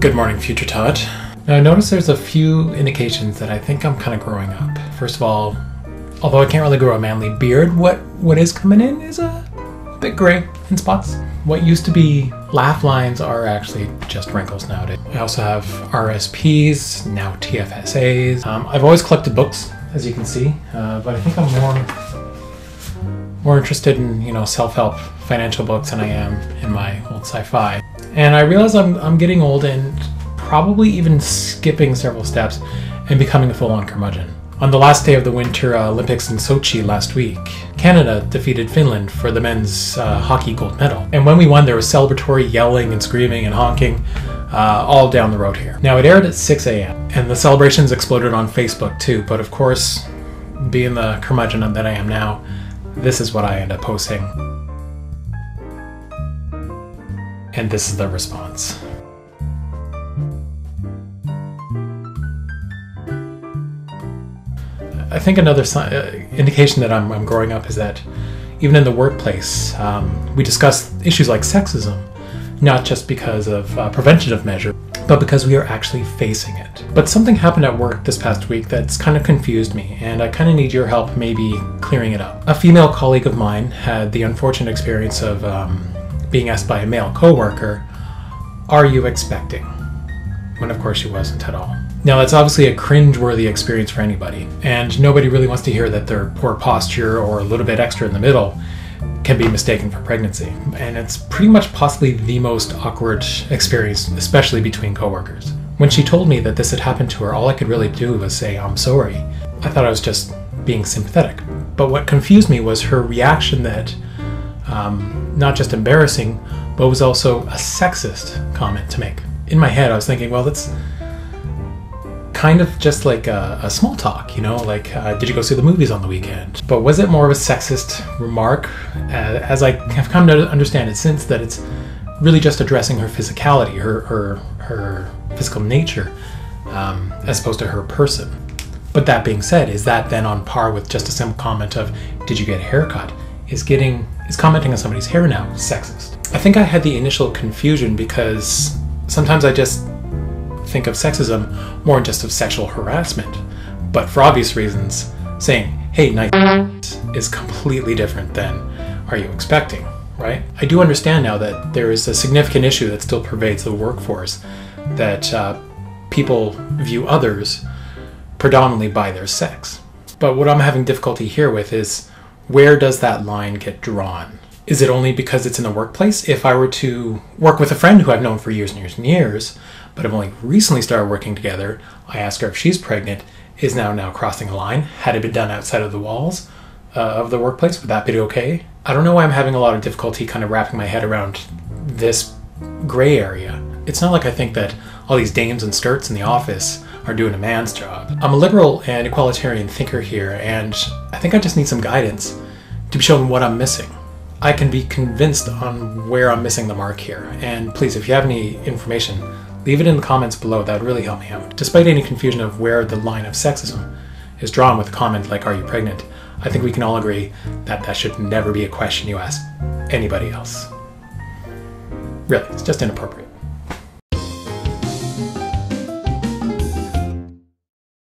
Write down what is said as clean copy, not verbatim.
Good morning, future Todd. Now I notice there's a few indications that I think I'm kind of growing up. First of all, although I can't really grow a manly beard, what is coming in is a bit gray in spots. What used to be laugh lines are actually just wrinkles nowadays. I also have RSPs, now TFSAs. I've always collected books, as you can see, but I think I'm more interested in, self-help financial books than I am in my old sci-fi. And I realize I'm getting old and probably even skipping several steps and becoming a full-on curmudgeon. On the last day of the Winter Olympics in Sochi last week, Canada defeated Finland for the men's hockey gold medal. And when we won, there was celebratory yelling and screaming and honking all down the road here. Now, it aired at 6 a.m. and the celebrations exploded on Facebook too, but of course, being the curmudgeon that I am now, this is what I end up posting. And this is the response. I think another indication that I'm growing up is that even in the workplace, we discuss issues like sexism, not just because of preventative measure, but because we are actually facing it. But something happened at work this past week that's kind of confused me, and I kind of need your help maybe clearing it up. A female colleague of mine had the unfortunate experience of being asked by a male coworker, "Are you expecting?" When of course she wasn't at all. Now that's obviously a cringe-worthy experience for anybody, and nobody really wants to hear that their poor posture or a little bit extra in the middle can be mistaken for pregnancy. And it's pretty much possibly the most awkward experience, especially between coworkers. When she told me that this had happened to her, all I could really do was say, "I'm sorry." I thought I was just being sympathetic. But what confused me was her reaction that not just embarrassing, but was also a sexist comment to make. In my head, I was thinking, well, that's kind of just like a small talk, did you go see the movies on the weekend? But was it more of a sexist remark? As I have come to understand it since, that it's really just addressing her physicality, her physical nature, as opposed to her person. But that being said, is that then on par with just a simple comment of, did you get a haircut? Is commenting on somebody's hair now sexist? I think I had the initial confusion because sometimes I just think of sexism more just of sexual harassment. But for obvious reasons, saying, "Hey, nice," is completely different than, "Are you expecting?" Right? I do understand now that there is a significant issue that still pervades the workforce, that people view others predominantly by their sex. But what I'm having difficulty here with is, where does that line get drawn? Is it only because it's in the workplace? If I were to work with a friend who I've known for years and years and years, but have only recently started working together, I ask her if she's pregnant, is now crossing a line. Had it been done outside of the walls of the workplace, would that be okay? I don't know why I'm having a lot of difficulty kind of wrapping my head around this gray area. It's not like I think that all these dames and skirts in the office are doing a man's job. I'm a liberal and equalitarian thinker here, and I think I just need some guidance to be shown what I'm missing. I can be convinced on where I'm missing the mark here, and please, if you have any information, leave it in the comments below. That would really help me out. Despite any confusion of where the line of sexism is drawn with a comment like, "Are you pregnant?" I think we can all agree that that should never be a question you ask anybody else. Really, it's just inappropriate.